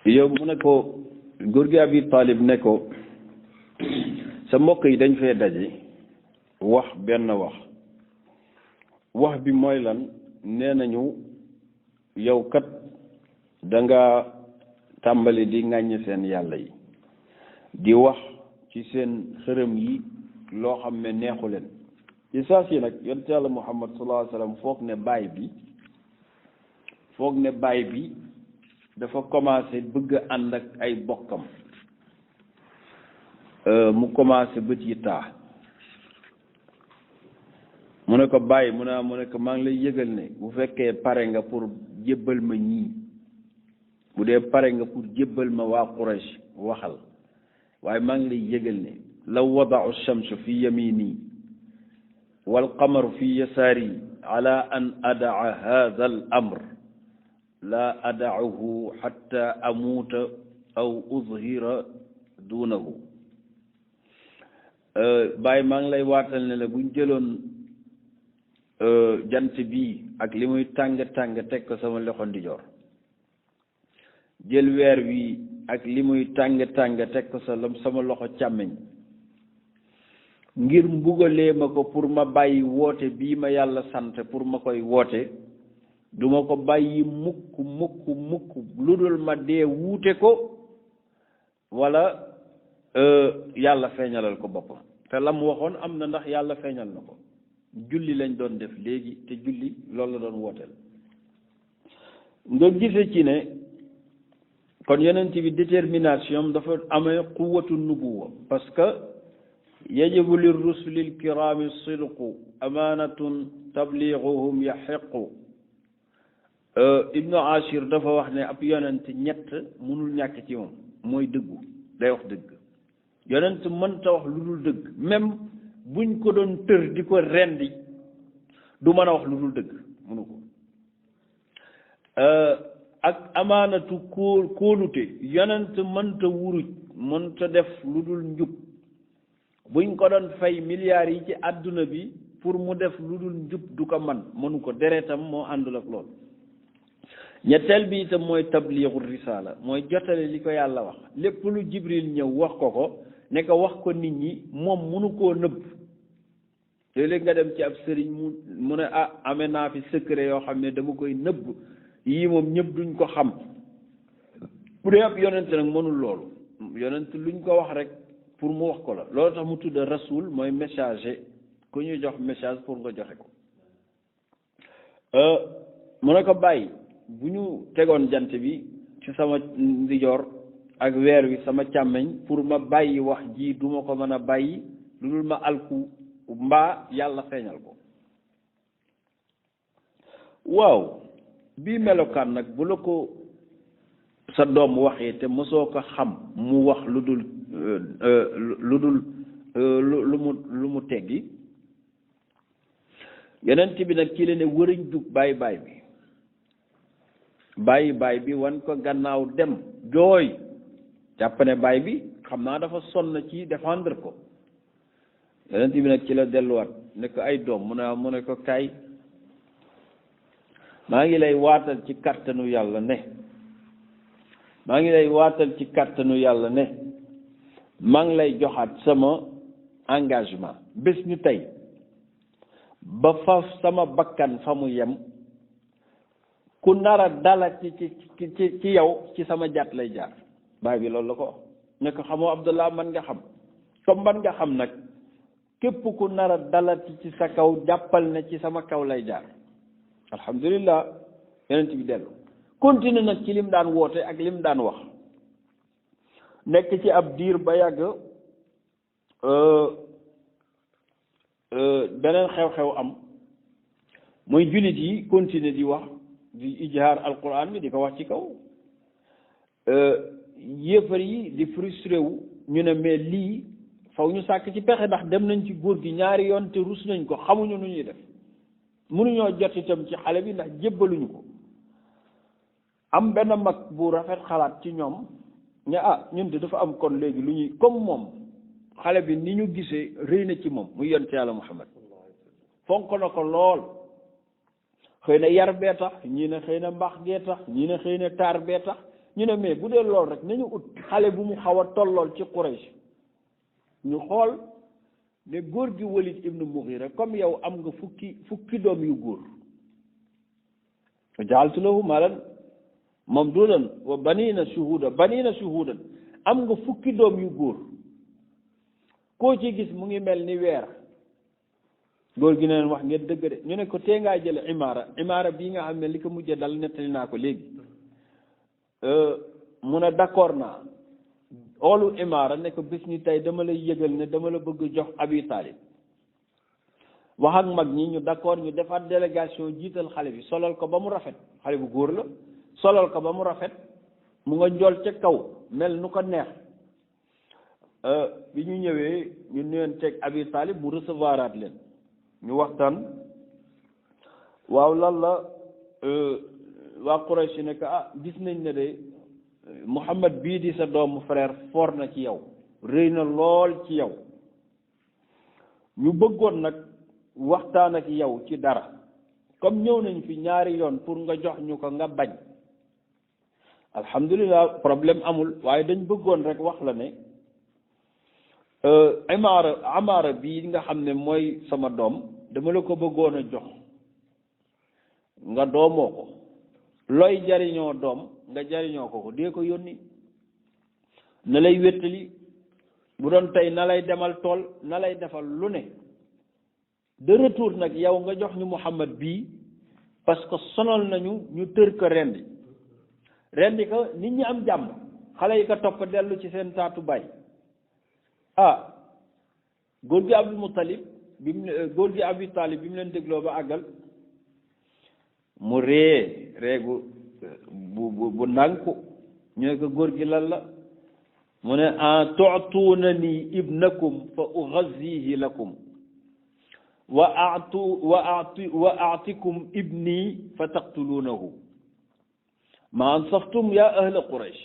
yow mu ne ko góor gi Abi Talib ne ko sa mbokk yi dañ fee daje wax benn wax bi mooy lan nee nañu yow kat da nga tàmbali di ŋàññ seen yàlla yi di wax ci seen xërëm yi loo xam ne neexu leen ci saa si nag yonent yàlla Muhammad sallallahu alayhi wa sallam foog ne baay bi dafa commencé bëgg a ànd ak ay bokkam mu commencé bët yi taa mu ne ko bàyyi mu ne ko maa ngi lay yëgal ne bu fekkee pare nga pour jébbal ma ñii bu dee pare nga pour jébbal ma waa Quraysh waxal waaye maa ngi lay yëgal ne law wada'u shamsu fi yamini wal qamaru fi yasaari ala an adaa hadha al amr la ada'uhu hatta amuuta aw uzhira duunahu bàyyi maa ngi lay waatal ne la buñ jëloon jant bii ak li muy tàng teg ko sama loxo ndijoor jël weer wi ak li muy tàng teg ko sama loxo càmmeñ ngir mbugalee ma ko pour ma bàyyi woote bii ma yàlla sant pour ma koy woote duma ko bàyyi mukk lu dul ma dee wuute ko wala yàlla feeñalal ko boppam te la mu waxoon am na ndax yàlla feeñal na ko julli lañ doon def léegi te julli loolu la doon wooteel nga gise ci ne kon yonent bi détermination dafa amee quwwatu nubuwa parce que yajibu lir rusulil kirami sidqu amanatun tabliguhum yaxiqu ibnu ashir dafa wax ne ab yonent ñett mënul ñàkk ci moom mooy dëggu day wax dëgg yonent mënta wax lu dul dëgg même buñ ko doon tër di ko rendi du mën a wax lu dul dëgg mënu ko ak amaanatu kóolute yonent mënta wuruj mënta def lu dul njub buñ ko doon fay milliards yi ci àdduna bi pour mu def lu dul njub du ko mënu ko deretam moo àndul ak lool ñetteel bi itam mooy tabliixu risaala mooy jotale li ko yàlla wax lépp lu jibril ñëw wax ko ne ko wax ko nit ñi moom mënu koo nëbb léeg-léeg nga dem ci ab sëriñ mu ne amee naa fi secret yoo xam ne dama koy nëbb yii moom ñëpp duñ ko xam bu dee ab yonent nag mënul loolu yonent luñ ko wax rek pour mu wax ko la loolu tax mu tudd rasul mooy messager ku ñuy jox message pour nga joxe ko mu ne ko bàyyi bu ñu tegoon jant bi ci sama ndijoor ak weer wi sama càmmeñ pour ma bàyyi wax ji duma ko mën a bàyyi lu dul ma alku mbaa yàlla feeñal ko waaw bii melokaan nag bu la ko sa doom waxee te mosoo ko xam mu wax lu mu teggi yonent bi nag ci la ne wëriñ dug bàyyi baay bi wan ko gannaaw dem jooy jàpp ne baay bi xam naa dafa sonn ci défendre ko yonent bi nag ci la delluwaat ne ko ay doom mu ne ko kaay maa ngi lay waatal ci kàttanu yàlla ne maa ngi lay joxaat sama engagement bés ni tey ba fa sama bakkan fa mu yem ku nar a dala ci yow ci sama jàtt lay jaar baay bi loolu la ko ne ko xamoo Abdullah man nga xam comme man nga xam nag képp ku nar a dalati ci sa kaw jàppal ne ci sama kaw lay jaar alhamdulillah yonent bi dellu continue nag ci lim daan woote ak lim daan wax nekk ci ab diir ba yàgg beneen xew-xew am mooy jullit yi continue di wax di ijhaar alquran bi di ko wax ci kaw yéefar yi di frustré wu ñu ne mais lii faw ñu sàkk ci pexe ndax dem nañ ci góor gi ñaari yoon te rus nañ ko xamuñu nu ñuy def mënuñoo jot itam ci xale bi ndax jébbaluñu ko am benn mag bu rafet xalaat ci ñoom ne ñun de dafa am kon léegi lu ñuy comme moom xale bi ni ñu gisee rëy na ci moom muy yonent yàlla Muhammad fonk na ko lool xëy na yar bee tax ñii ne xëy na mbaax gee tax ñii ne xëy na taar bee tax ñu ne mais bu dee lool rek nañu ut xale bu mu xaw a tollool ci Quraysh ñu xool ne góor gi Walid ibnu Mughira comme yow am nga fukki doom yu góor jaaltu lahu maalan mamduudan wa banina shuhudan am nga fukki doom yu góor koo ci gis mu ngi mel ni weer góor gi ne leen wax ngeen dëgg de ñu ne ko tee ngaa jël imaara bii nga xam ne li ko mujjee dal nettali naa ko léegi mu ne d'accord naa oolu imaara ne ko bis ni tey dama lay yëgal ne dama la bëgg jox Abi Talib wax ak mag ñi ñu d'accord ñu defaat délégation jiital xale bi solal ko ba mu rafet xale bu góor la solal ko ba mu rafet mu nga njool ca kaw mel nu ko neex bi ñu ñëwee ñu neen teg Abi Talib mu recevoiraat leen ñu waxtaan waaw lan la waa Quraysh ne ko gis nañ ne de Muhammad bii di sa doomu frère foor na ci yow rëy na lool ci yow ñu bëggoon nag waxtaan ak yow ci dara comme ñëw nañ fi ñaari yoon pour nga jox ñu ko nga bañ alhamdulilah problème amul waaye dañ bëggoon rek wax la ne Amaara bii nga xam ne mooy sama doom dama la ko bëggoon a jox nga doomoo ko looy jariñoo doom nga jariñoo ko dee ko yónni na lay wéttali bu doon tey na lay demal tool na lay defal lu ne de retour nag yow nga jox ñu Muhammad bii parce que sonal nañu ñu tër ko rendi ko nit ñi am jàmm xale yi ko topp dellu ci seen taatu baay góor gi Abdul Muttalib góor gi Abi Talib bi mu leen dégloo ba àggal mu reegu bu ndànku ñu ne ko góor gi lan la mu ne tu'tuunani ibnakum fa ughazzihi lakum wa a'tikum ibni fa taqtuluunahu ma ansaftum ya ahla Quraysh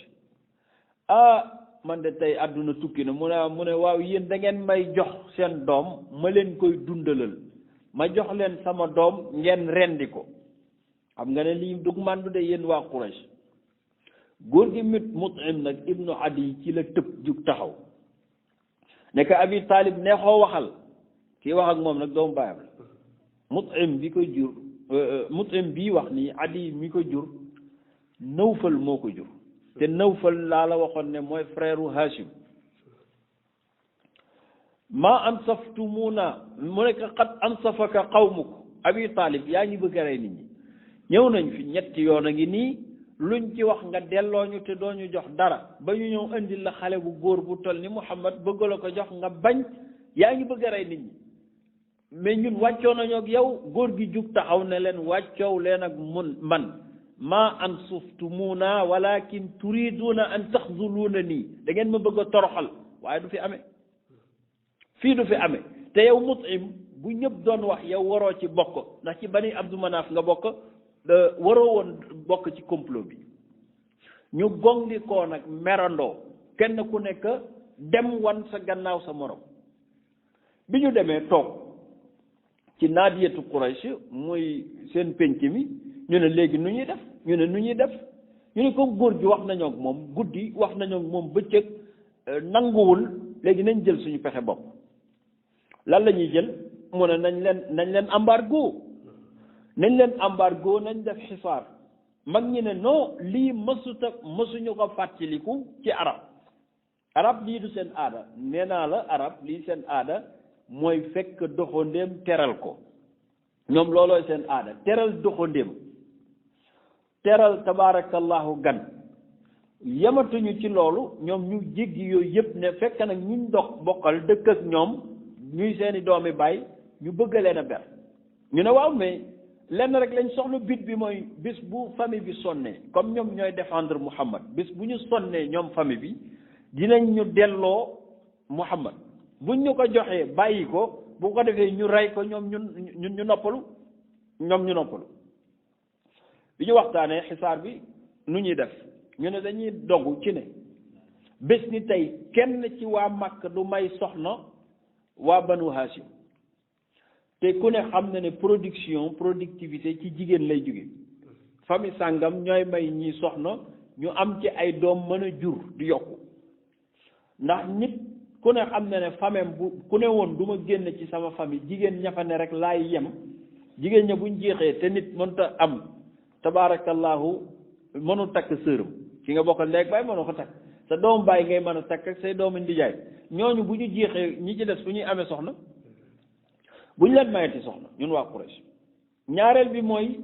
man de tey àdduna tukki na mu ne waaw yéen da ngeen may jox seen doom ma leen koy dundalal ma jox leen sama doom ngeen rendi ko xam nga ne lii dug màndu de yéen waa Quraysh góor gi Mut'im nag ibnu Adi ci la tëb jug taxaw ne ko Abi Talib neexoo waxal kii wax ak moom nag doomu baayam la Mut'im bi ko jur Mut'im bii wax nii Adi mi ko jur Nawfal moo ko jur te Nawfal laa la waxoon ne mooy frère u Hashim ma ansaftumuuna mu ne ko qad ansafaka qawmuk Abi Talib yaa ngi bëgg a rey nit ñi ñëw nañ fi ñetti yoon a ngi nii luñ ci wax nga delloo ñu te doo ñu jox dara ba ñu ñëw indil la xale bu góor bu toll ni Muhammad bëgg la ko jox nga bañ yaa ngi bëgg a rey nit ñi mais ñun wàccoo nañu ak yow góor gi jug taxaw ne leen wàccoow leen ak man ma ansaftumuuna walakin turiduuna an taxzuluuna nii da ngeen ma bëgg a toroxal waaye du fi amee fii du fi amee te yow Mut'im bu ñëpp doon wax yow waroo ci bokk ndax ci Bani Abdu Manaaf nga bokk waroo woon bokk ci complot bi ñu gongi koo nag merandoo kenn ku nekk dem wan sa gannaaw sa morom bi ñu demee toog ci naadiyatu Quraysh muy seen penc mi ñu ne léegi nu ñuy def ñu ne comme góor gi wax nañoo ak moom guddi wax nañoo ak moom bëccëg nanguwul léegi nañ jël suñu pexe bopp lan la ñuy jël mu ne nañ leen embargo nañ def xisaar mag ñi ne non lii mësuñu ko fàttaliku ci arab lii du seen aada nee naa la arab lii seen aada mooy fekk doxandéem teral ko ñoom loolooy seen aada teral doxandéem teral tabaarakallahu gan yematuñu ci loolu ñoom ñu jéggi yooyu yëpp ne fekk nag ñuñ bokkal dëkk ak ñoom ñuy seeni doomi baay ñu bëgg leen a ber ñu ne waaw mais lenn rek lañ soxla but bi mooy bis bu famille bi sonnee comme ñoom ñooy défendre Muhammad bis bu ñu sonnee ñoom famille bi dinañ ñu delloo Muhammad buñ ñu ko joxee bàyyi ko bu ko defee ñu rey ko ñoom ñu noppalu bi ñu waxtaanee xisaar bi nu ñuy def ñu ne dañuy dogu ci ne bés ni tey kenn ci waa Makka du may soxna waa Banu Hashim te ku ne xam na ne productivité ci jigéen lay jóge famille sàngam ñooy may ñii soxna ñu am ci ay doom mën a jur di yokku ndax nit ku ne xam ne ne famem bu ku ne woon du ma génn ci sama famille jigéen ña fa ne rek laay yem jigéen ña buñ jeexee te nit mënta am tabaarakallahu mënu takk sërëm ki nga bokkal ndey ak baay mënu ko takk sa doomu baay ngay mën a takk ak say doomu ndijaay ñooñu bu ñu jeexee ñi ci des fu ñuy amee soxna bu ñu leen mayeti soxna ñun waa Quraysh ñaareel bi mooy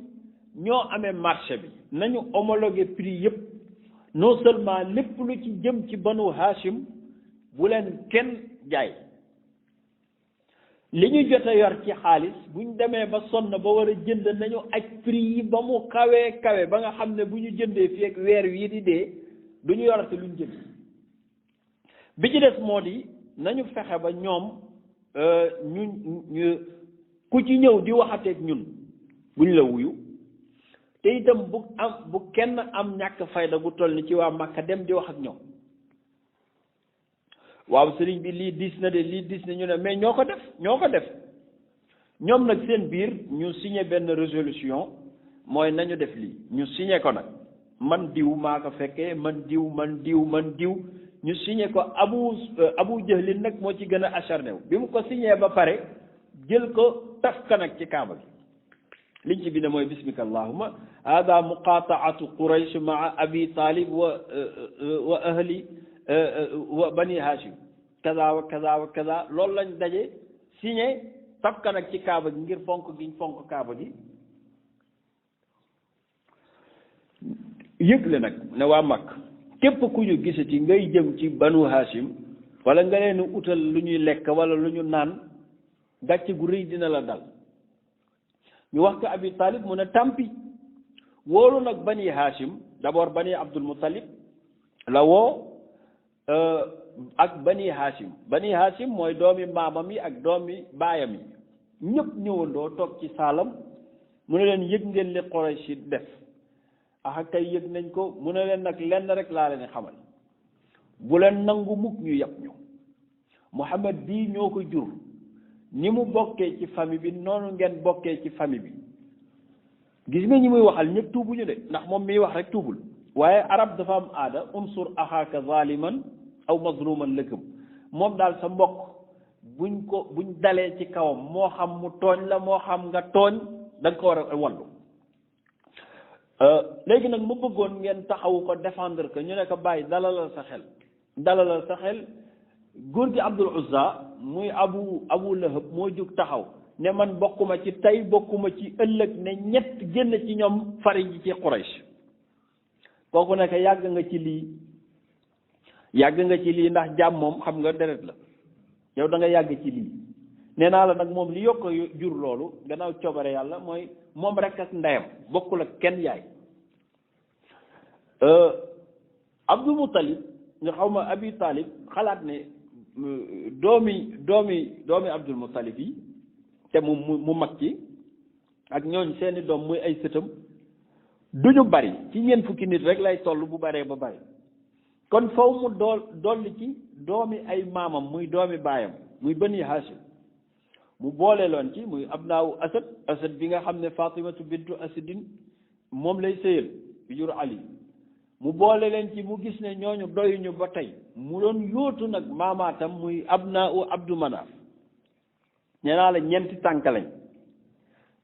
ñoo amee marché bi nañu homologué prix yëpp non seulement lépp lu ci jëm ci banu Hashim bu leen kenn jaay li ñu jot a yor ci xaalis bu ñu demee ba sonn ba war a jënd nañu aj prix yi ba mu kawee kawe ba nga xam ne bu ñu jëndee fii ak weer wii di dee du ñu yorate lu ñu jënd bi ci des moo di nañu fexe ba ñoom ñu ku ci ñëw di waxateeg ñun buñ la wuyu te itam bu kenn am ñàkk fayda gu toll ni ci waa Makka dem di wax ak ñoom waaw sëriñ bi lii diis na de lii diis na ñu ne mais ñoo ko def ñoom nag seen biir ñu signé benn résolution mooy nañu def lii ñu signé ko nag man diw maa ko fekkee man diw ñu signé ko abu jahlin nag moo ci gën a acharné wu bi mu ko signé ba pare jël ko taf ka nag ci kaaba gi liñ ci bind mooy bismika allahumma hada muqataatu quraysh maa abi talib wa ahli wa bani hashim kaza wa kaza wa kaza loolu lañ daje signé taf ka nag ci kaaba gi ngir fonk giñ fonk kaaba gi yëgle nag ne waa Makka képp ku ñu gisati ngay jëm ci banu hashim wala nga leen utal lu ñuy lekk wala lu ñu naan gàcce gu rëy dina la dal ñu wax ko abi talib mu ne tampi woolu nag bani hashim d'abord bani abdul muttalib la woo ak bani hashim mooy doomi maamam yi ak doomi baayam yi ñëpp ñëwandoo toog ci saalam mu ne leen yëg ngeen li Quraysh def ah kay yëg nañ ko mu ne leen nag lenn rek laa leen xamal bu leen nangu mukk ñu yàpp ñu Muhammad bii ñoo ko jur ni mu bokkee ci famille bi noonu ngeen bokkee ci famille bi gis nga ñi muy waxal ñëpp tuubuñu de ndax moom miy wax rek tuubul waaye arab dafa am aada unsur axaaka zaliman aw mazluman lëkkam moom daal sa mbokk buñ dalee ci kawam moo xam mu tooñ la moo xam nga tooñ da nga ko war a wallu léegi nag mu bëggoon ngeen taxawu ko défendre ko ñu ne ko bàyyi dalalal sa xel góor gi Abdul Uzza muy abu Lahab moo jóg taxaw ne man bokkuma ci tey bokkuma ci ëllëg ne ñett génn ci ñoom fari ji ci Quraysh kooku ne ko yàgg nga ci lii ndax jaam moom xam nga deret la yow da nga yàgg ci lii nee naa la nag moom li yokk jur loolu gannaaw coobare yàlla mooy moom rek ak ndeyam bokkul ak kenn yaay Abdul Muttalib nga xaw ma Abi Talib xalaat ne doomi Abdul Muttalib yi te mu mag ci ak ñooñ seeni doom muy ay sëtam duñu bari ci ñeent fukki nit rek lay toll bu baree ba bari kon faw mu dolli ci doomi ay maamam muy doomi baayam muy Bani Hashim mu boole loon ci muy abnaawu asad bi nga xam ne Fatimatu bintu Asadin moom lay sëyal bi jur Ali mu boole leen ci mu gis ne ñooñu doyuñu ba tey mu doon yóotu nag maamaatam muy abnaawu Abdu Manaf nee naa la ñeenti tànk lañ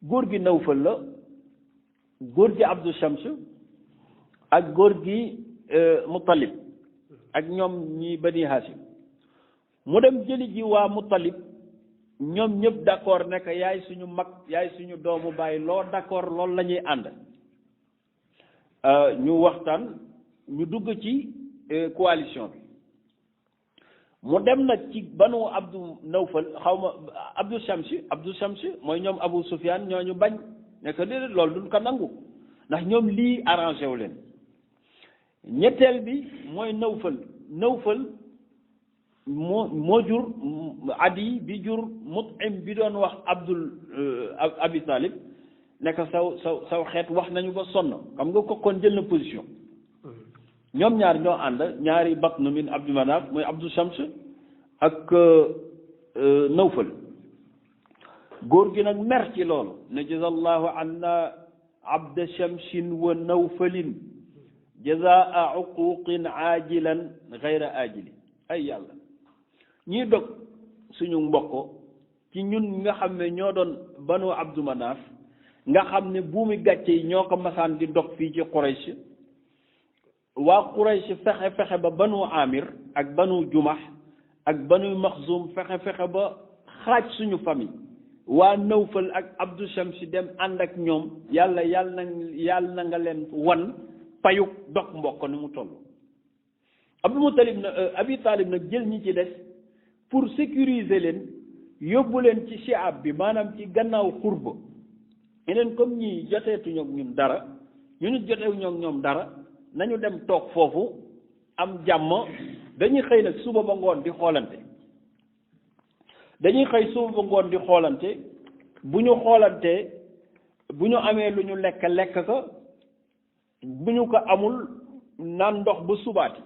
góor gi Nawfal la góor gi Abdu Shams ak góor gi Muttalib ak ñoom ñi Bani Hashim mu dem jëli ji waa Muttalib ñoom ñëpp d'accord ne que yaay suñu mag yaay suñu doomu bàyyi loo d'accord loolu la ñuy ànd ñu waxtaan ñu dugg ci coalition bi mu dem nag ci banu Abdu Nawfal xaw ma Abdu Shams mooy ñoom Abu Sufyan ñooñu bañ ne que déedéet loolu duñ ko nangu ndax ñoom lii arrangé wu leen ñetteel bi mooy Nawfal moo jur Adi bi jur Mut'im bi doon wax Abi Talib nekk saw xeet wax nañu ba sonn xam nga ko kon jël na position ñoom ñaar ñoo ànd ñaari batnu min Abdu Manaf mooy Abdu Shams ak Nawfal góor gi nag mer ci loolu ne jazallahu anna abda shamsin wa nawfalin jazaa uquqin aajilan gayra aajili ay yàlla ñiy dog suñu mbokk ci ñun nga xam ne ñoo doon banu Abdu Manaaf nga xam ne buumi gàcce yi ñoo ko masaan di dog fii ci Quraysh waa Quraysh fexe ba banu Amir ak banu Jumax ak banu Maxzum fexe ba xaaj suñu famille waa Nawfal ak Abdu Shamsi dem ànd ak ñoom yàlla na nga leen wan payuk dog mbokk ni mu toll. Abi Talib nag jël ñi ci des pour sécuriser leen yóbbu leen ci shi'ab bi maanaam ci gannaaw xurba yeneen comme ñii joteetuñu ak ñun dara ñu nit joteewuñu ak ñoom dara nañu dem toog foofu am jàmm dañuy xëy nag suba ba ngoon di xoolante bu ñu xoolantee bu ñu amee lu ñu lekk ko bu ñu ko amul naan ndox ba subaati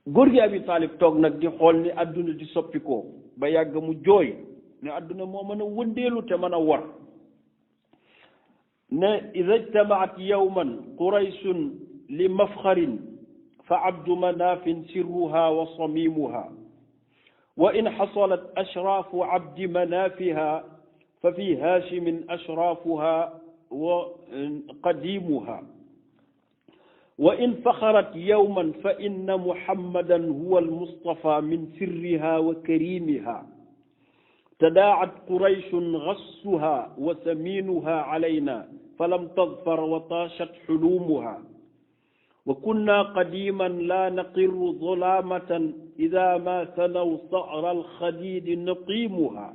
góor gi Abi Talib toog nag di xool ni àdduna di soppikoo ba yàgg mu jooy ne àdduna moo mën a wëndeelu te mën a war ne ida ijtamaat yawman qurayshun li mafxarin fa abdu manafin sirruha wa samimuha wa in xasalat ashraafu abdi manafiha fa fi haashimin ashraafuha wa qadimuha wa in faxarat yawman fa inna muhammadan huwa almustafa min sirriha wa karimiha tadaat qurayshun gassuha wa saminuha alayna falam tadfar wa taashat xulumuha wa kunna qadiman la naqirru zulamatan ida ma sanaw sa'ra alxadidi naqimuha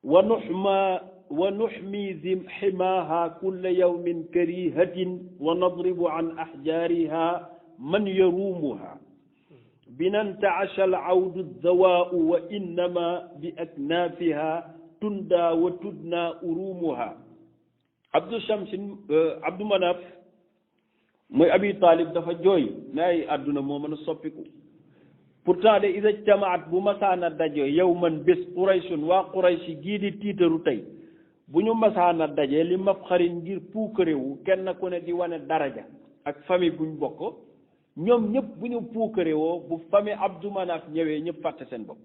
wa nuxmi ximaaha kulla yawmin karihatin wa nadribu an axjaariha man yaruumuha binantaasha alawdu dawaau wa innama bi aknaafiha tunda wa tudna uruumuha Abdu Manaf mooy Abi Talib dafa jooy ne ay àdduna moo mën a soppiku pourtant de ida jtamaat bu masaana daje yow man bés Qurayshun waa Quraysh gii di tiitaru tey bu ñu masaana daje li mafxarin ngir puukarewu kenn ku ne di wane daraja ak famille buñ bokk ñoom ñëpp bu ñu puukarewoo bu famille Abdu Manaf ñëwee ñëpp fàtte seen bopp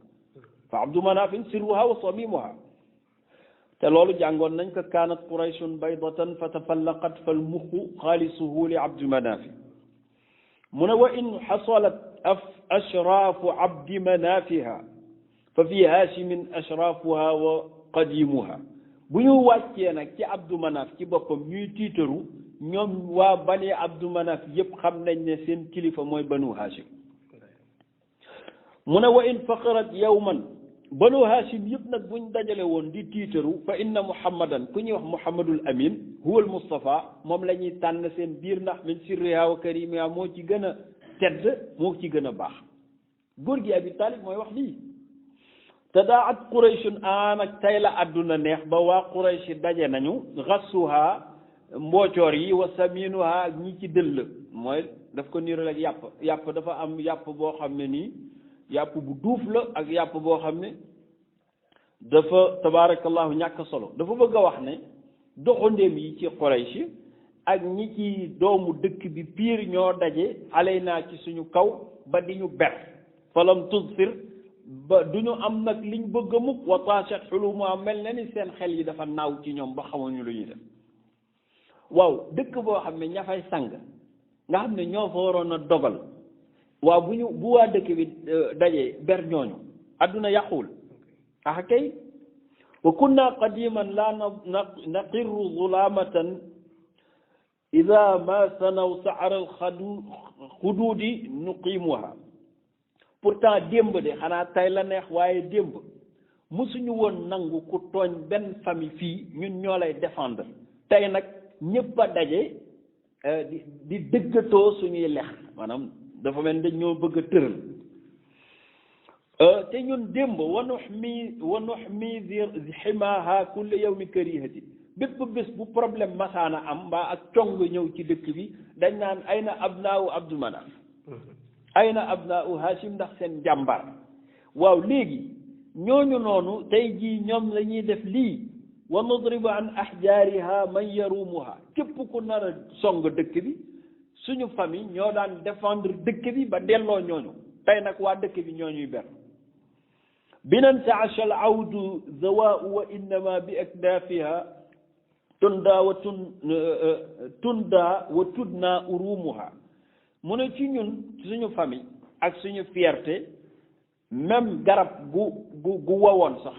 fa Abdu Manafin sirruha wa samimuha te loolu jàngoon nañ ko kaanat qurayshun baydatan fa tafallaqat fal muxu xaalisuhu li Abdi Manafi mu ne wa in xasalat ashraafu Abdi Manafiha fa fi haashimin ashraafuha wa qadimuha bu ñu wàccee nag ci Abdu Manaf ci boppam ñuy tiitaru ñoom waa bani Abdu Manaf yépp xam nañ ne seen kilifa mooy banu Hashim mu ne wa in faqarat yawman banu Hashim yëpp nag buñ dajale woon di tiitaru fa inna muhammadan ku ñuy wax muhammadul amin huwa al mustafa moom la ñuy tànn seen biir ndax min sirriha wa karimiha moo ci gën a tedd moo ci gën a baax góor gi Abi Talib mooy wax lii tadaat qurayshun nag tey la àdduna neex ba waa quraysh daje nañu xassuha mboocoor yi wa saminuha ak ñi ci dëll mooy daf ko niiral ak yàpp dafa am yàpp boo xam ne nii yàpp bu duuf la ak yàpp boo xam ne dafa tabaarakallahu ñàkk solo dafa bëgg a wax ne doxandéem yi ci Quraysh ak ñi ci doomu dëkk bi piir ñoo daje alay naa ci suñu kaw ba di ñu ber falam tudfir ba du ñu am nag liñ bëgg a mukk wa taashat xuluma mel na ni seen xel yi dafa naaw ci ñoom ba xamuñu lu ñuy def waaw dëkk boo xam ne ña fay sang nga xam ne ñoo fa waroon a dogal waaw bu waa dëkk bi dajee ber ñooñu adduna yàquwul ah kay wa kunna qadiman la naqirru zulamatan ida ma sanaw saara alxuduudi nuqimuha pourtant démb de xanaa tey la neex waaye démb musuñu woon nangu ku tooñ benn famille fii ñun ñoo lay défendre tey nag ñëpp a daje di dëggatoo suñuy lex maanaam dafa mel dañ ñoo bëgg a tëral te ñun démb wa nuxmi ximaha kulle yawmi karihati bépp bés bu problème masaana am mbaa ak cong ñëw ci dëkk bi dañ naan ayna abnaawu Abdu Manaf ayna abnaawu Hashim ndax seen jàmbar waaw léegi ñooñu noonu tey jii ñoom la ñuy def lii wa nudribu an ahjaariha man yarumuha képp ku nar a song dëkk bi suñu famille ñoo daan défendre dëkk bi ba delloo ñooñu tey nag waa dëkk bi ñooñuy ber binan taasha al awdu zawaau wa innama bi akdaafiha tunda wa tudna urumuha mu ne ci ñun suñu famille ak suñu fierté même garab gu wowoon sax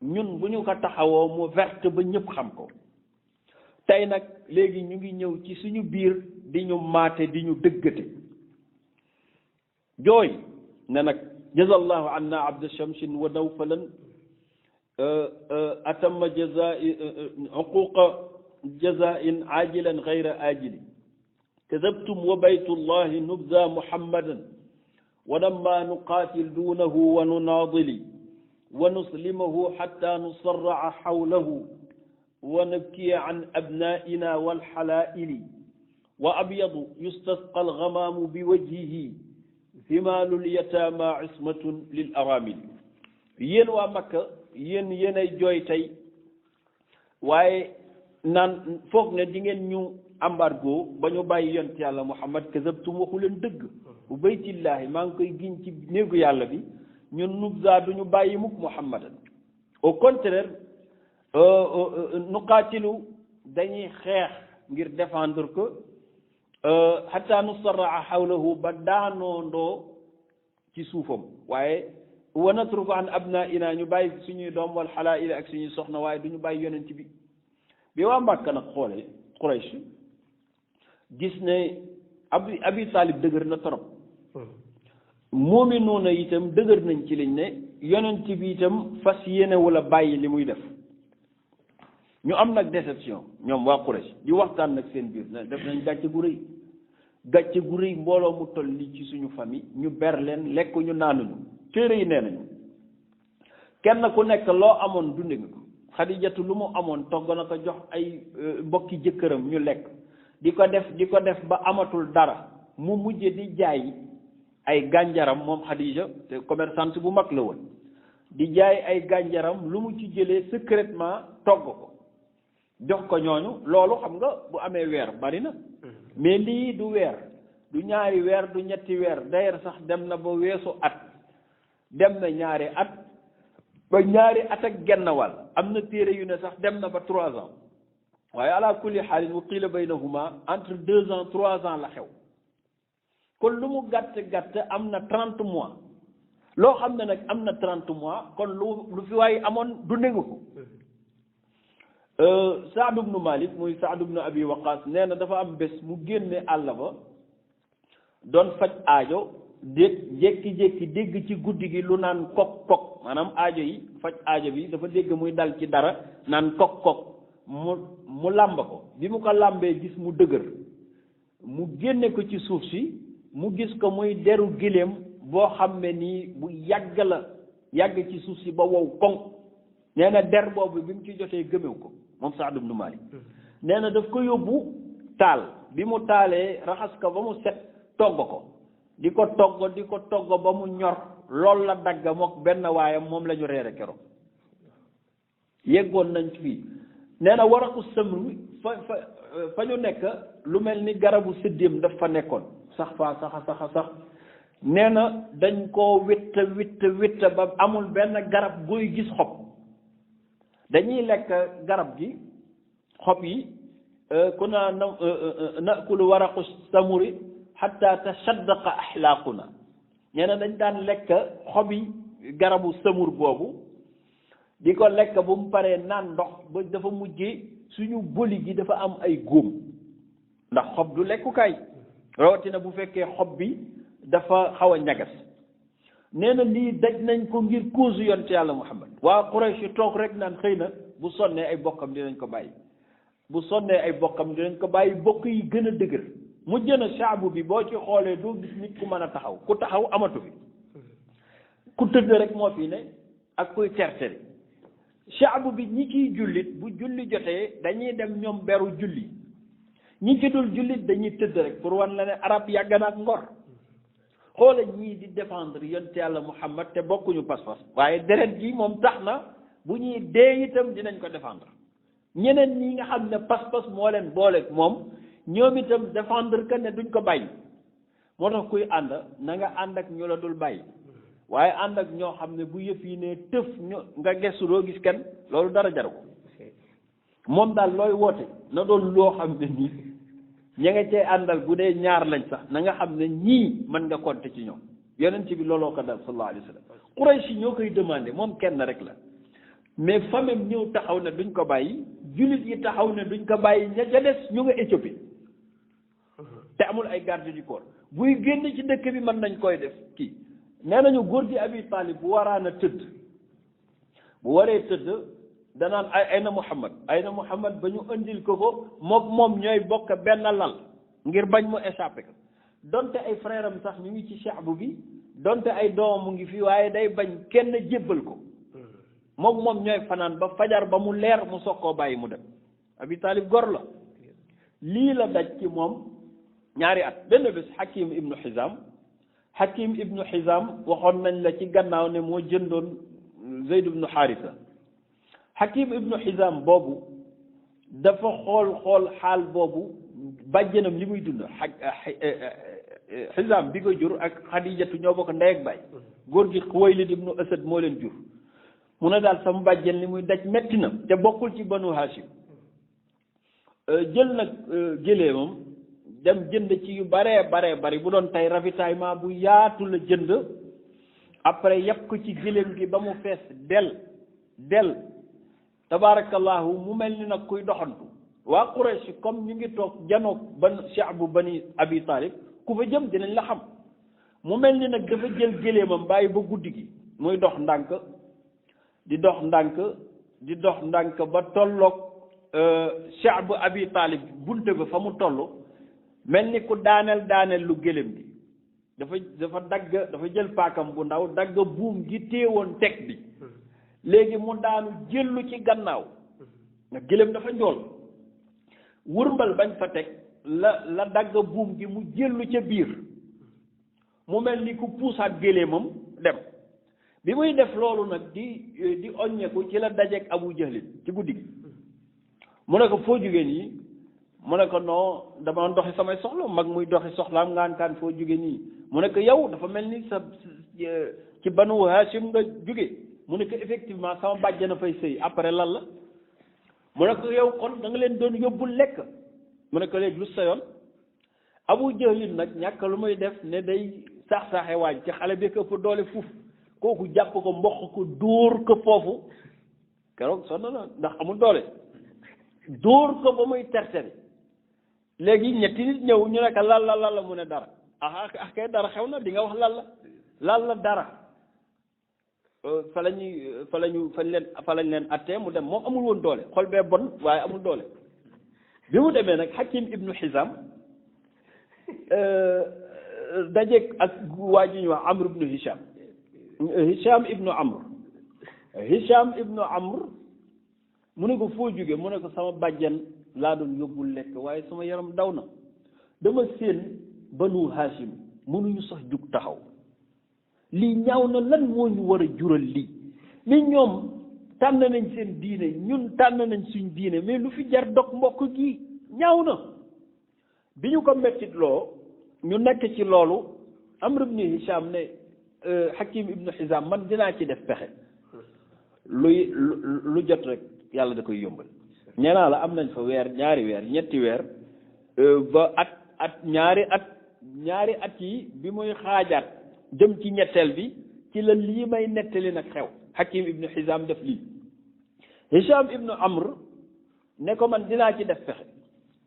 ñun bu ñu ko taxawoo mu verte ba ñëpp xam ko tey nag léegi ñu ngi ñëw ci suñu biir di ñu maate di ñu dëggate jooy ne nag jazallahu anna abda shamsin wa nawfalan atamma jazai uquqa jazain ajilan gayra ajili kadabtum wa baytullahi nubza muhammadan wa lamma nuqatil dunahu wa nunaadili wa nuslimahu xatta nusarraa xawlahu wa nabkiya an abnaina walxalaili wa abyadu yustasqa algamaamu bi wajhihi thimaalu lyataama ismatun lil aramili yéen waa Makka yéenay jooy tey waaye naan foog ne di ngeen ñu embargo ba ñu bàyyi yont yàlla Muhammad kazabtum waxu leen dëgg bu baytillahi maa ngi koy giñ ci néegu yàlla bi ñun nubza duñu bàyyi mukk Muhammadan au contraire nuqaatilu dañuy xeex ngir défendre ko hatta nusarraa xawlahu ba daanoondoo ci suufam waaye wa natruku an abnaina ñu bàyyi suñuy doom wal xalaa'il ak suñuy soxna waaye duñu bàyyi yonent bi waa Màkka nag xoole Quraysh gis ne abi Taalib dëgër na torop moomi noona itam dëgër nañ ci liñ ne yonent bi itam fas yéene wala bàyyi li muy def ñu am nag déception ñoom waa Quraysh di waxtaan nag seen biir na def nañ gàcce gu rëy mbooloo mu toll li ci suñu famille ñu ber leen lekk ñu naanuñu téere yi nee nañu kenn ku nekk loo amoon dunde nga ko Xadijatu lu mu amoon togg na ko jox ay mbokki jëkkëram ñu lekk di ko def ba amatul dara mu mujje di jaay ay gànjaram moom Xadija te commerçante bu mag la woon di jaay ay gànjaram lu mu ci jëlee secrètement togg ko jox ko ñooñu loolu xam nga bu amee weer bari na mais lii du weer du ñaari weer du ñetti weer d'ailleurs sax dem na ba weesu at dem na ñaari at ba ñaari at ak genn wàll am na téere yu ne sax dem na ba 3 ans waaye ala kulli xaalin wa qiila baynahuma entre 2 ans 3 ans la xew kon lu mu gàtt am na 30 mois loo xam ne nag am na 30 mois kon lu fi waaye amoon dunde nga ko Saad ibnu Malik muy Saad ibnu Abi Waqaas nee na dafa am bés mu génne àll ba doon faj aajo jékki-jékki dégg ci guddi gi lu naan kok kok maanaam aajo yi faj aajo bi dafa dégg muy dal ci dara naan kok kok mu làmb ko bi mu ko làmbee gis mu dëgër mu génne ko ci suuf si mu gis ko muy deru giléem boo xam ne nii bu yàgg ci suuf si ba wow koŋ nee na der boobu bi mu ci jotee gëmew ko moom Saad ibnu Maalik nee na daf ko yóbbu taal bi mu taalee raxas ko ba mu set togg ko di ko togg ba mu ñor lool la dagg mook benn waayam moom la ñu reere keroog yeggoon nañ fii nee na waraqu samru fa ñu nekk lu mel ni garabu séddéem daf fa nekkoon sax nee na dañ koo witt ba amul benn garab guy gis xob dañuy lekk garab gi xob yi kuna nakulu waraqu samuri hatta tashaddaqa axlaaquna nee na dañ daan lekk xob yi garabu samur boobu di ko lekk bu mu paree naan ndox ba dafa mujjee suñu boli gi dafa am ay góom ndax xob du lekkukaay rawatina bu fekkee xob bi dafa xaw a ñagas nee na lii daj nañ ko ngir cause yonte yàlla Muhammad waa Quraysh toog rek naan xëy na bu sonnee ay bokkam dinañ ko bàyyi bokk yi gën a dëgër mu jën a saabu bi boo ci xoolee doo gis nit ku mën a taxaw ku taxaw amatu fi ku tëdd rek moo fi ne ak kuy terteri saabu bi ñi ciy jullit bu julli jotee dañuy dem ñoom beru julli ñi ci dul jullit dañuy tëdd rek pour wan la ne arab yàgg na ak ngor xoola ñii di défendre yonte yàlla Muhammad te bokkuñu pas-pas waaye deret ji moom tax na bu ñuy dee itam dinañ ko défendre ñeneen ñi nga xam ne pas-pas moo leen booleeg moom ñoom itam défendre que ne duñ ko bàyyi moo tax kuy ànd na nga ànd ak ñu la dul bàyyi waaye ànd ak ñoo xam ne bu yëf yi ne tëf ñu nga gestu doo gis kenn loolu dara jaru ko moom daal looy woote na doon loo xam ne nii ña nga cee àndal bu dee ñaar lañ sax na nga xam ne ñii mën nga compter ci ñoom yonent bi looloo ko dal sallallahu alayhi wa sallam Quraysh ñoo koy demandé moom kenn rek la mais famille ñëw taxaw ne duñ ko bàyyi jullit yi taxaw ne duñ ko bàyyi ña ca des ñu nga Éthiopie te amul ay garde du corps buy génn ci dëkk bi mën nañ koy def kii nee nañu góor gi Abi Talib bu waraan a tëdd bu waree tëdd danaan ay na Muhammad ba ñu indil ko moom ñooy bokk benn lal ngir bañ mu échappé ko donte ay frère am sax ñu ngi ci shaabu bi donte ay doomam mu ngi fi waaye day bañ kenn jébbal ko moom ñooy fanaan ba fajar ba mu leer mu soog koo bàyyi mu dem Abi Talib gor la lii la daj ci moom ñaari at benn bés Hakim ibnu Hizam waxoon nañ la ci gannaaw ne moo jëndoon Zayd ibnu Haarisa Hakim ibnu Hizam boobu dafa xool xaal boobu bàjjenam li muy dund Hizam bi ko jur ak Xadijatu ñoo bokk ndey ak baay góor gi Xuwaylid ibnu Asad moo leen jur mu ne daal sama bàjjen li muy daj metti na te bokkul ci banu Hashim jël nag géléemam dem jënd ci yu baree bari bu doon tey ravitaillement bu yaatu la jënd après yàpp ko ci géléem gi ba mu fees del tabaarakallahu mu mel ni nag kuy doxantu waa Quraysh comme ñu ngi toog janoog sha'bu bani Abi Talib ku fa jëm dinañ la xam mu mel ni nag dafa jël géléemam bàyyi ba guddi gi muy dox ndànk di dox ndànk ba tolloog sha'bu Abi Talib bunte ba fa mu toll mel ni ku daaneel lu géléem gi dafa jël paakam bu ndaw dagg buum gi téewoon teg bi léegi mu daanu jëllu ci gannaaw nga géléem dafa njool wërmbal bañ fa teg la dagg buum gi mu jëllu ca biir mu mel ni ku puusaat géléemam dem bi muy def loolu nag di oññeeku ci la dajeek Abu Jahlin ci guddi gi mu ne ko foo jógee nii mu ne ko non dama doxi samay soxla mag muy doxi soxlaam ngaan kaan foo jóge nii mu ne ko yow dafa mel ni sa ci Banu Hashim nga jóge mu ne ko effectivement sama bàjjana fay sëy après lan la mu ne ko yow kon da nga leen doon yóbbul lekk mu ne ko léegi lu sa yoon Abu Jahlin nag ñàkk lu muy def ne day saax-saaxe waaj ci xale bi ko ëpp doole fuuf kooku jàpp ko mboq ko dóor ko foofu keroog sonn na ndax amul doole dóor ko ba muy terteri léegi ñetti nit ñëw ñu ne ko lan la mu ne dara kay dara xew na di nga wax lan la dara fa lañ leen attee mu dem moom amul woon doole xol bee bon waaye amul doole bi mu demee nag Hakim ibnu Hizam dajeeg ak waa ji ñuy wax Amr ibnu Hisham ibnu Amr mu ne ko foo jóge mu ne ko sama bàjjen laa doon yóbbul lekk waaye sama yaram daw na dama seen Banu Hashim mënuñu sax jug taxaw lii ñaaw na lan moo ñu war a jural lii ni ñoom tànn nañ seen diine ñun tànn nañ suñ diine mais lu fi jar dog mbokk gi ñaaw na bi ñu ko mettit loo ñu nekk ci loolu Amr ibn Hisham ne Hakim ibn Hizam man dinaa ci def pexe lu jot rek yàlla da koy yombal nee naa la am nañ fa ñaari weer ñetti weer ba ñaari at yi bi muy xaajaat jëm ci ñetteel bi ci la lii may nettali nag xew Hakim ibnu Hizam def lii Hisham ibnu Amr ne ko man dinaa ci def pexe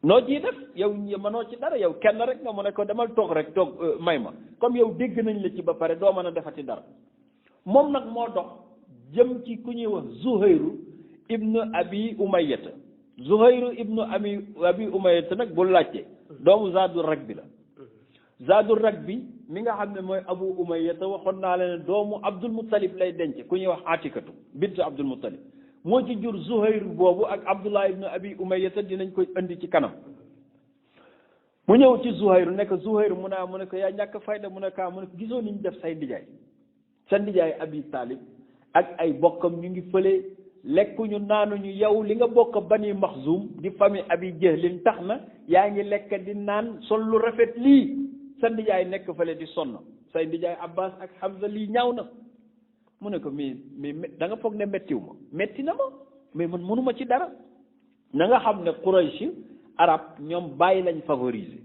noo ciy def yow mënoo ci dara yow kenn rek nga mu ne ko demal toog rek toog may ma comme yow dégg nañ la ci ba pare doo mën a defati dara moom nag moo dox jëm ci ku ñuy wax Zuhayru ibnu Abi Umayyata nag bu laajte doomu Zaadul Rakbi la Zaadul Rakbi mi nga xam ne mooy Abu Umayyata waxoon naa la ne doomu Abdul Muttalib lay denc ku ñuy wax Atikatu bint Abdul Muttalib moo ci jur Zuhayr boobu ak Abdullah ibnu Abi Umayyata dinañ koy indi ci kanam mu ñëw ci Zuhayr ne ko Zuhayr mu ne ko yaa ñàkk fayda mu ne ko gisoo ni ñu def say ndijaay sa ndijaay Abi Talib ak ay bokkam ñu ngi fële lekkuñu naanuñu yow li nga bokk Bani Maxzum di famille Abi Jahlin tax na yaa ngi lekk di naan sol lu rafet lii sa ndijaay nekk fële di sonn say ndijaay Abbas ak Hamza lii ñaaw na mu ne ko mais da nga foog ne méttiw ma métti na ma mais man mënuma ci dara na nga xam ne Quraysh arab ñoom bàyyi lañ favoriser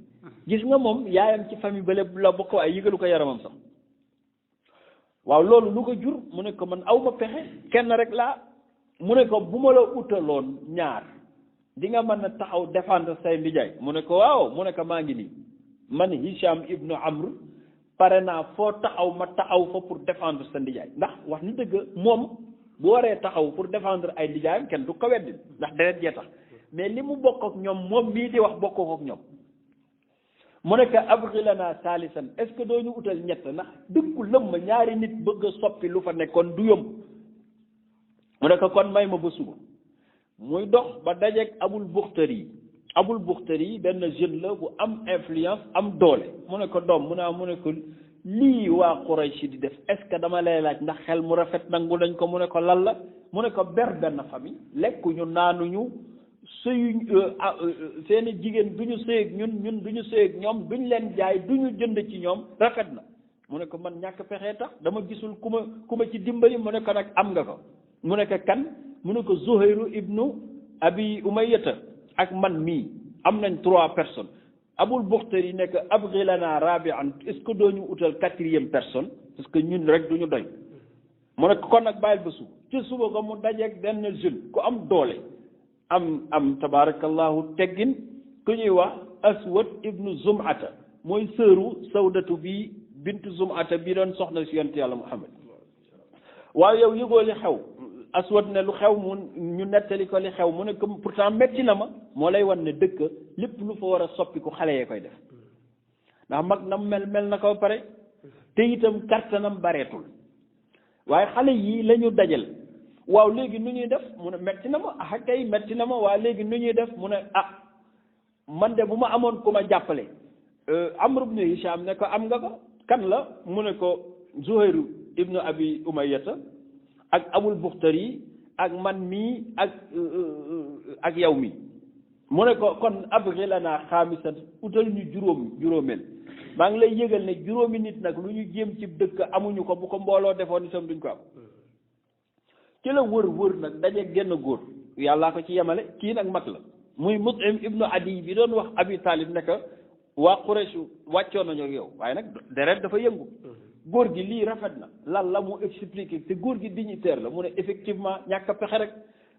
gis nga moom yaayam ci famille ba la bokk waaye yëgalu ko yaramam sax waaw loolu lu ko jur mu ne ko man aw ma pexe kenn rek laa mu ne ko bu ma la utaloon ñaar di nga mën a taxaw défendre say ndijaay mu ne ko waaw mu ne ko maa ngi nii man Hisham ibnu Amr pare naa foo taxaw ma taxaw fa pour défendre sa ndijaay ndax wax ni dëgg moom bu waree taxaw pour défendre ay ndijaayam kenn du ko weddi ndax deret jee tax mais li mu bokk ak ñoom moom mii di wax bokkoo ak ñoom mu ne ko abghi lana saalisan est-ce que doo ñu utal ñett ndax dëkku lëmm ñaari nit bëgg a soppi lu fa nekkoon du yomb mu ne ko kon may ma ba suba muy dox ba dajeeg Abul Buxtari benn jeune la bu am influence am doole mu ne ko doom mu ne ko lii waa Quraysh di def est-ce que dama lay laaj ndax xel mu rafet nangu lañ ko mu ne ko lan la mu ne ko ber benn famille lekkuñu naanuñu sëyu seeni jigéen du ñu sëyeeg ñun du ñu sëyeeg ñoom duñ leen jaay du ñu jënd ci ñoom rafet na mu ne ko man ñàkk pexe tax dama gisul ku ma ci dimbali mu ne ko nag am nga ko mu ne ko kan mu ne ko Zuhayru ibnu Abi Umayyata ak man mii am nañ 3 personnes Abul Buxtari nekk abghi lana rabi'an est-ce que doo ñu utal 4e personne parce que ñun rek du ñu doy mu ne ko kon nag bàyyil ba suba ci suba ko mu dajeeg benn jeune ku am doole am tabarakallahu teggin ku ñuy wax Aswad ibnu Zum'ata mooy sëru Sawdatu bi bintu Zum'ata bi doon soxna si yonent yàlla Muhammad waaw yow yëgoo li xew Aswad ne lu xew mu ñu nettali ko li xew mu ne ko pourtant metti na ma moo lay wan ne dëkk lépp lu fa war a soppi ku xale yee koy def ndax mag nam mel na ko pare te itam kartanam bareetul waaye xale yii la ñu dajal waaw léegi nu ñuy def mu ne metti na ma ah kay metti na ma waaye léegi nu ñuy def mu ne man de bu ma amoon ku ma jàppale Amr ibnu Hisham ne ko am nga ko kan la mu ne ko Zuhayru ibnu Abi Umayyata ak Abul Buxtari ak man mii ak yow mi mu ne ko kon abghi lana xaamisan utal ñu juróomeel maa ngi lay yëgal ne juróomi nit nag lu ñu jéem ci dëkk amuñu ko bu ko mbooloo defoon itam duñ ko am ci la wër nag daje genn góor yàllaa ko ci yemale kii nag mag la muy Mut'im ibnu Adi bi doon wax Abi Talib ne ko waa Quraysh wàccoon nañu ak yow waaye nag deret dafa yëngu góor gi lii rafet na lan la mu expliqué te góor gi dignitaire la mu ne effectivement ñàkk a pexe rek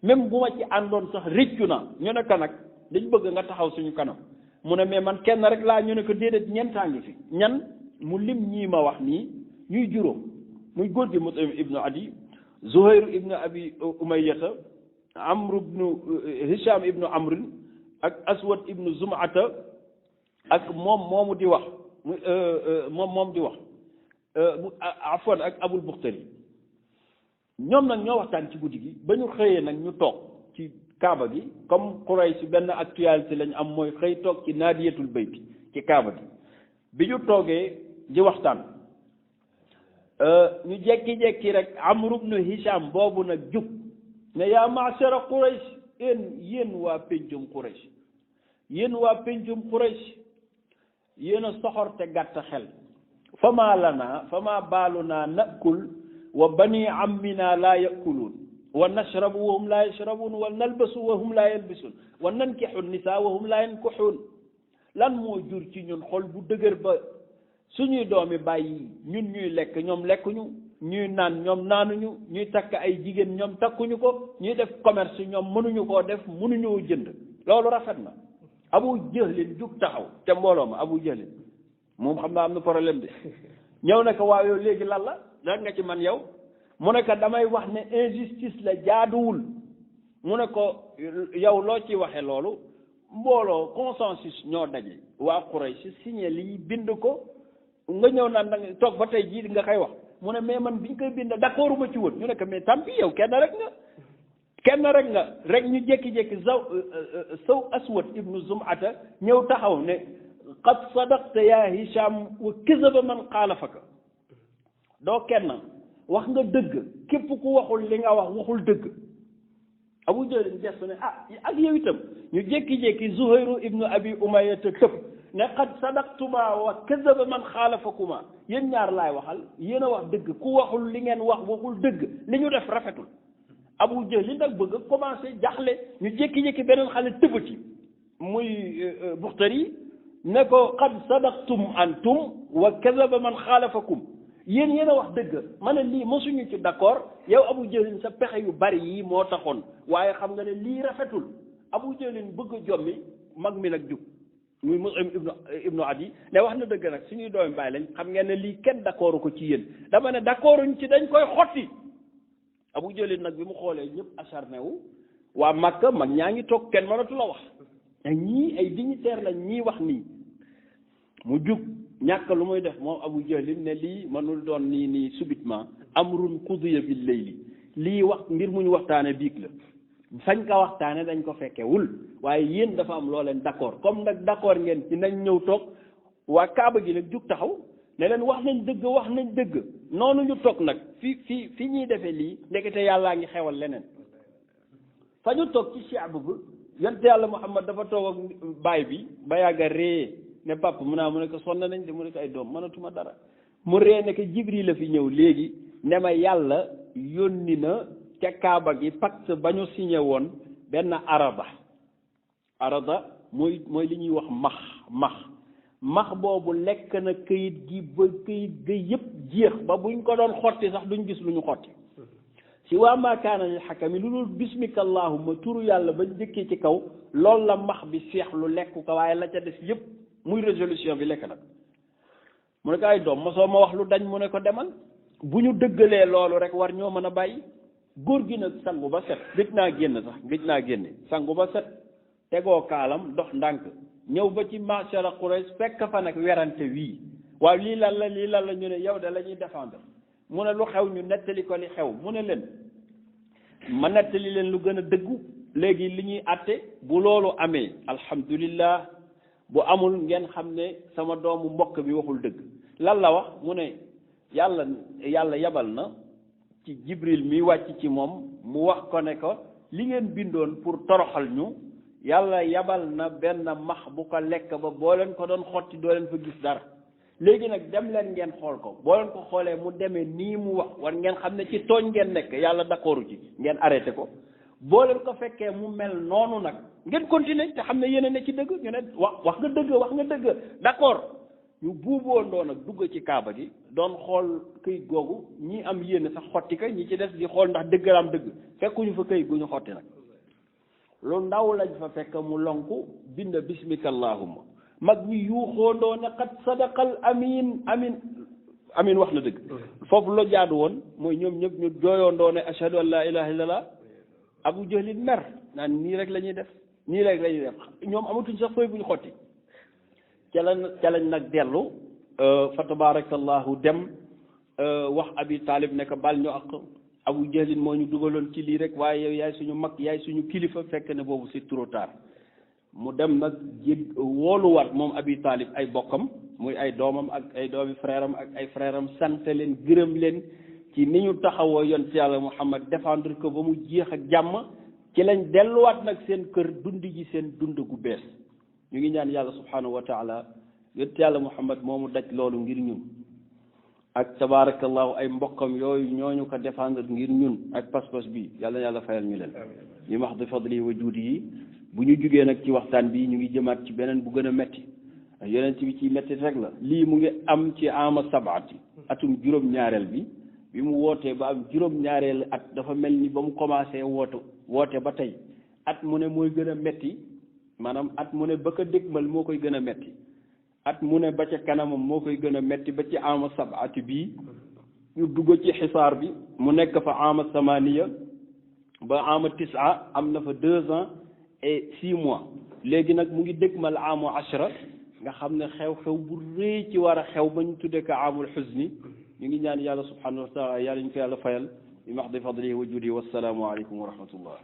même bu ma ci àndoon sax rëccu na ñu ne ko nag dañ bëgg nga taxaw suñu kanam mu ne mais man kenn rek laa ñu ne ko déedéet ñeentaa ngi fi ñan mu lim ñii ma wax nii ñuy juróom muy góor gi Mut'im ibnu Adi Zuhayr ibnu Abi Umayyata Amr ibnu Hisham ibnu Amrin ak Aswad ibnu Zum'ata ak moomu di wax moom di wax afwan ak Abul Buxtari ñoom nag ñoo waxtaan ci guddi gi ba ñu xëyee nag ñu toog ci kaaba gi comme Quraysh benn actualité lañu am mooy xëy toog ci naadiyatul bayti ci kaaba gi bi ñu toogee di waxtaan ñu jekki-jekki rek Amr ibn Hisham boobu nag jug ne yaa ma'shara Quraysh yéen waa péncum Quraysh yéen a soxor te gàtt xel fama baaluna nakul wa bani ammina laa yakuluun wa nashrabu wa hum laa yashrabuun wa nalbasu wa hum laa yalbisuun wa nankixu nisaa wa hum laa yankixuun lan moo jur ci ñun xol bu dëgër ba suñuy doomi bàyyi ñun ñuy lekk ñoom lekkuñu ñuy naan ñoom naanuñu ñuy takk ay jigéen ñoom takkuñu ko ñuy def commerce ñoom mënuñu koo def mënuñoo jënd loolu rafet na Abu Jahlin jug taxaw te mbooloo ma Abu Jahlin moom xam naa am na problème de ñëw ne ko waaw yow léegi lan la nga ci man yow mu ne ko damay wax ne injustice la jaaduwul mu ne ko yow loo ci waxe loolu mbooloo consensus ñoo daje waa Quraysh signé lii bind ko nga ñëw naan da nga toog ba tey jii nga koy wax mu ne mais man biñ koy bind d'accord ma ci woon ñu ne ko mais tant pis yow kenn rek nga rek ñu jékki-jékki saw Aswad ibnu Zum'ata ñëw taxaw ne qad sadaqta ya Hisham wa kazaba man xaalafaka doo kenn wax nga dëgg képp ku waxul li nga wax waxul dëgg Abu Jahlin gestu ne ak yow itam ñu jékki-jékki Zuhayru ibnu Abi Umayya te tëb ne qad sadaqtuma wa kadaba man xaalafakuma yéen ñaar laay waxal yéen a wax dëgg ku waxul li ngeen wax waxul dëgg li ñu def rafetul. Abu Jahlin nag bëgg a commencé jaxle ñu jékki-jékki beneen xale tëbati muy Buxtari ne ko qad sadaqtum antum wa kadaba man xaalafakum yéen a wax dëgg ma ne lii mosuñu ci d'accord yow Abu Jahlin sa pexe yu bari yi moo taxoon waaye xam nga ne lii rafetul Abu Jahlin bëgg a jommi mag mi nag jug muy Mus'ab ibnu Adi ne wax na dëgg nag suñuy doomi bàyyi lañ xam ngeen ne lii kenn d'accordu ko ci yéen dama ne d'accorduñ ci dañ koy xotti Abu Jahlin nag bi mu xoolee ñëpp acharné wu waa Makka mag ñaa ngi toog kenn mënatu la wax ñii ay dignitaire lañ ñii wax nii mu jug ñàkk lu muy def moom Abu Jahlin ne lii mënul doon nii subitement amrun qudiya bil layli lii wax mbir mu ñu waxtaane biig la fañ ko waxtaane dañ ko fekkewul waaye yéen dafa am loo leen d'accord comme nag d'accord ngeen ci nañ ñëw toog waa Kaaba gi nag jug taxaw ne leen wax nañ dëgg noonu ñu toog nag fi ñuy defee lii ndekete yàllaa ngi xewal leneen fa ñu toog ci Shi'b bi yonent yàlla Muhammad dafa toog ak baay bi ba yàgga ree ne papa mu ne ko sonn nañ de mu ne ko ay doom mënatuma dara mu ree ne ko Jibril la fi ñëw léegi ne ma yàlla yónni na ca Kaaba gi pacte ba ñu signé woon benn arada mooy li ñuy wax max boobu lekk na këyit gi ba këyit ga yëpp jeex ba buñ ko doon xotti sax duñ gis lu ñu xotti si waa maa kaana lil xakami lu dul bismika allahumma turu yàlla bañ njëkkee ci kaw loolu la max bi seexlu lekk ko waaye la ca des yëpp muy résolution bi lekk nag mu ne ko ay doom mosoo ma wax lu dañ mu ne ko demal bu ñu dëggalee loolu rek war ñoo mën a bàyyi góor gi nag sangu ba set gëj naa génne sangu ba set tegoo kaalam dox ndànk ñëw ba ci ma'shara Quraysh fekk fa nag werante wii waaw lii lan la ñu ne yow de la ñuy défendre mu ne lu xew ñu nettali ko li xew mu ne leen ma nettali leen lu gën a dëggu léegi li ñuy àtte bu loolu amee alhamdulillah bu amul ngeen xam ne sama doomu mbokk bi waxul dëgg lan la wax mu ne yàlla yabal na ci Jibril mi wàcc ci moom mu wax ko ne ko li ngeen bindoon pour toroxal ñu yàlla yabal na benn max bu ko lekk ba boo leen ko doon xotti doo leen fa gis dara léegi nag dem leen ngeen xool ko boo leen ko xoolee mu demee nii mu wax war ngeen xam ne ci tooñ ngeen nekk yàlla d'accordu ci ngeen arrêté ko boo leen ko fekkee mu mel noonu nag ngeen continuer te xam ne yéen ne ci dëgg ñu ne wax nga dëgg d'accord ñu buuboondoo nag dugg ci Kaaba gi doon xool këyit googu ñi am yéene sax xotti ka ñi ci des di xool ndax dëgg la am dëgg fekkuñu fa këyit gu ñu xotti nag lu ndaw lañ fa fekk mu lonku bind bismika allahumma mag ñi yuuxoondoo ne qad sadaqal amin wax na dëgg foofu la jaadu woon mooy ñoom ñëpp ñu jooyoondoo ne ashhadu an la ilaha illallah Abu Jahlin mer naan nii rek la ñuy def ñoom amatuñ sax fooy bu ñu xotti ca lañ nag dellu fa tabarakallahu dem wax Abi Talib ne ko bal ñu ak Abu Jahlin moo ñu dugaloon ci lii rek waaye yow yaay suñu mag yaay suñu kilifa fekk ne boobu c'est trop tard mu dem nag wooluwaat moom Abi Talib ay bokkam muy ay doomam ak ay doomi frère am ak ay frère am sant leen gërëm leen ci ni ñu taxawoo yonent yàlla Muhammad défendre ko ba mu jeex ak jàmm ci lañ delluwaat nag seen kër dund ji seen dund gu bees ñu ngi ñaan yàlla subhanahu wa taala yonent yàlla Muhammad moomu daj loolu ngir ñun ak tabarakallahu ay mbokkam yooyu ñooñu ko défendre ngir ñun ak pas-pas bi yàlla fayal ñu leen bi mahdi fadli wa juudi yi bu ñu jugee nag ci waxtaan bi ñu ngi jëmaat ci beneen bu gën a metti yonent bi ci metti rek la lii mu ngi am ci ama sabaati atum juróom-ñaareel bi mu wootee ba am juróom-ñaareel at dafa mel ni ba mu commencé woote ba tey at mu ne mooy gën a metti maanaam at mu ne ba ko dégmal moo koy gën a metti at mu ne ba ca kanamam moo koy gën a metti ba ci ama sabaati bii ñu dugg ci xisaar bi mu nekk fa ama samaniya ba ama tisa am na fa 2 ans et 6 mois léegi nag mu ngi dégmal amu ashra nga xam ne xew-xew bu rëy ci war a xew ba ñu tuddee ko amul xuzni ñu ngi ñaan yàlla subhanahu wa taala yàlla ñu ko yàlla fayal bi mahdi fadlihi wa judihi wassalaamu aleykum wa rahmatullah